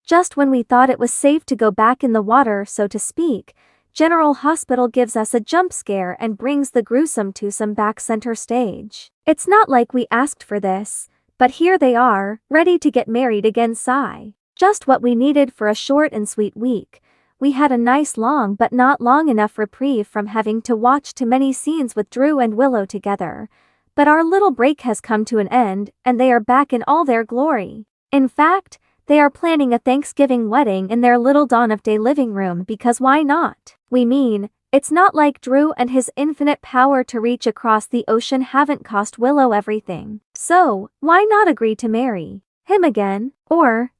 Just when we thought it was safe to go back in the water, so to speak, General Hospital gives us a jump scare and brings the gruesome twosome back center stage. It's not like we asked for this, but here they are, ready to get married again. Sigh. Just what we needed for a short and sweet week. We had a nice long but not long enough reprieve from having to watch too many scenes with Drew and Willow together. But our little break has come to an end, and they are back in all their glory. In fact, they are planning a Thanksgiving wedding in their little dawn of day living room because why not? We mean, it's not like Drew and his infinite power to reach across the ocean haven't cost Willow everything. So, why not agree to marry him again? Or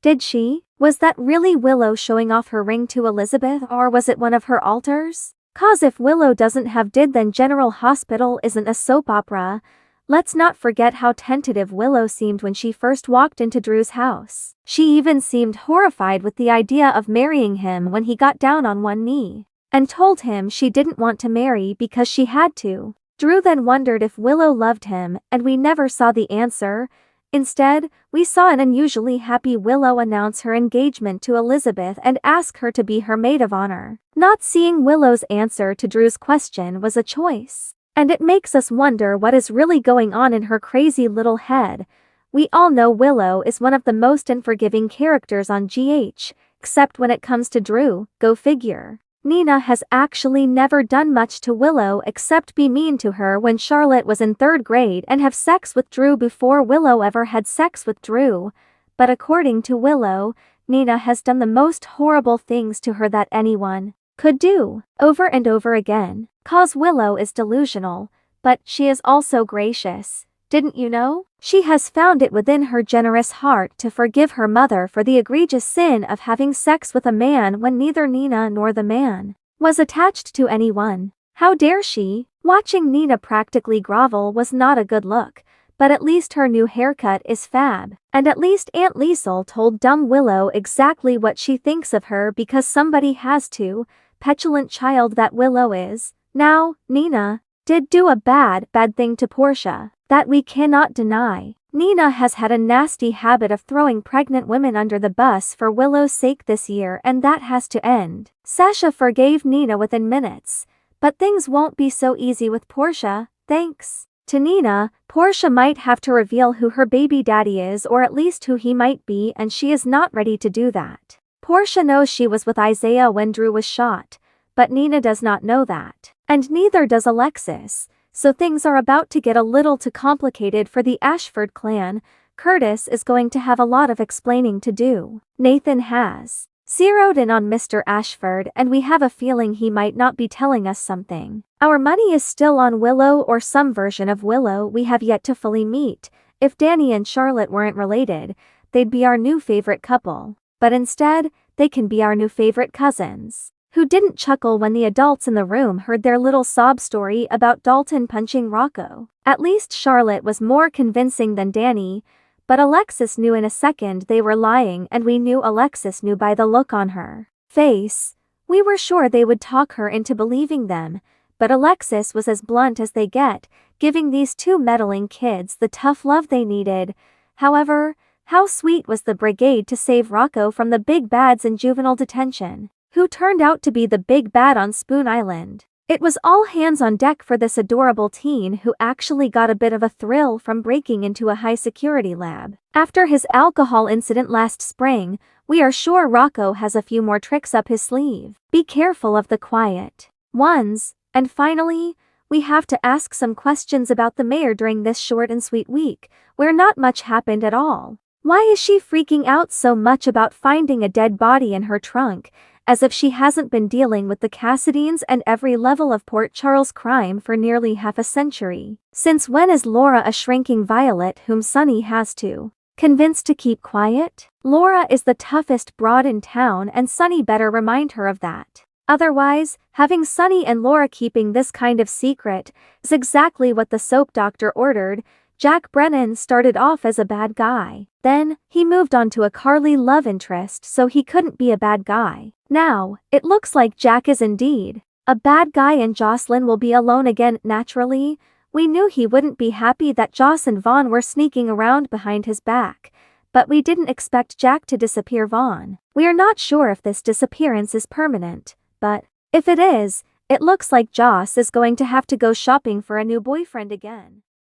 did she? Was that really Willow showing off her ring to Elizabeth, or was it one of her alters? 'Cause if Willow doesn't have did, then General Hospital isn't a soap opera. Let's not forget how tentative Willow seemed when she first walked into Drew's house. She even seemed horrified with the idea of marrying him when he got down on one knee and told him she didn't want to marry because she had to. Drew then wondered if Willow loved him, and we never saw the answer. Instead, we saw an unusually happy Willow announce her engagement to Elizabeth and ask her to be her maid of honor. Not seeing Willow's answer to Drew's question was a choice. And it makes us wonder what is really going on in her crazy little head. We all know Willow is one of the most unforgiving characters on GH, except when it comes to Drew, go figure. Nina has actually never done much to Willow except be mean to her when Charlotte was in 3rd grade and have sex with Drew before Willow ever had sex with Drew. But according to Willow, Nina has done the most horrible things to her that anyone could do, over and over again. 'Cause Willow is delusional, but she is also gracious. Didn't you know? She has found it within her generous heart to forgive her mother for the egregious sin of having sex with a man when neither Nina nor the man was attached to anyone. How dare she? Watching Nina practically grovel was not a good look, but at least her new haircut is fab. And at least Aunt Liesel told dumb Willow exactly what she thinks of her because somebody has to. Petulant child that Willow is. Now, Nina did do a bad thing to Portia. That we cannot deny. Nina has had a nasty habit of throwing pregnant women under the bus for Willow's sake this year, and that has to end. Sasha forgave Nina within minutes, but things won't be so easy with Portia. Thanks to Nina, Portia might have to reveal who her baby daddy is, or at least who he might be, and she is not ready to do that. Portia knows she was with Isaiah when Drew was shot, but Nina does not know that. And neither does Alexis. So things are about to get a little too complicated for the Ashford clan. Curtis is going to have a lot of explaining to do. Nathan has zeroed in on Mr. Ashford, and we have a feeling he might not be telling us something. Our money is still on Willow, or some version of Willow we have yet to fully meet. If Danny and Charlotte weren't related, they'd be our new favorite couple. But instead, they can be our new favorite cousins. Who didn't chuckle when the adults in the room heard their little sob story about Dalton punching Rocco? At least Charlotte was more convincing than Danny, but Alexis knew in a second they were lying, and we knew Alexis knew by the look on her face. We were sure they would talk her into believing them, but Alexis was as blunt as they get, giving these two meddling kids the tough love they needed. However, how sweet was the brigade to save Rocco from the big bads in juvenile detention, who turned out to be the big bad on Spoon Island. It was all hands on deck for this adorable teen who actually got a bit of a thrill from breaking into a high-security lab. After his alcohol incident last spring, we are sure Rocco has a few more tricks up his sleeve. Be careful of the quiet ones. And finally, we have to ask some questions about the mayor during this short and sweet week, where not much happened at all. Why is she freaking out so much about finding a dead body in her trunk, as if she hasn't been dealing with the Cassadines and every level of Port Charles crime for nearly half a century? Since when is Laura a shrinking violet whom Sunny has to convince to keep quiet? Laura is the toughest broad in town, and Sunny better remind her of that. Otherwise, having Sunny and Laura keeping this kind of secret is exactly what the soap doctor ordered. Jack Brennan started off as a bad guy. Then, he moved on to a Carly love interest, so he couldn't be a bad guy. Now, it looks like Jack is indeed a bad guy, and Jocelyn will be alone again. Naturally, we knew he wouldn't be happy that Joss and Vaughn were sneaking around behind his back, but we didn't expect Jack to disappear. Vaughn. We are not sure if this disappearance is permanent, but if it is, it looks like Joss is going to have to go shopping for a new boyfriend again.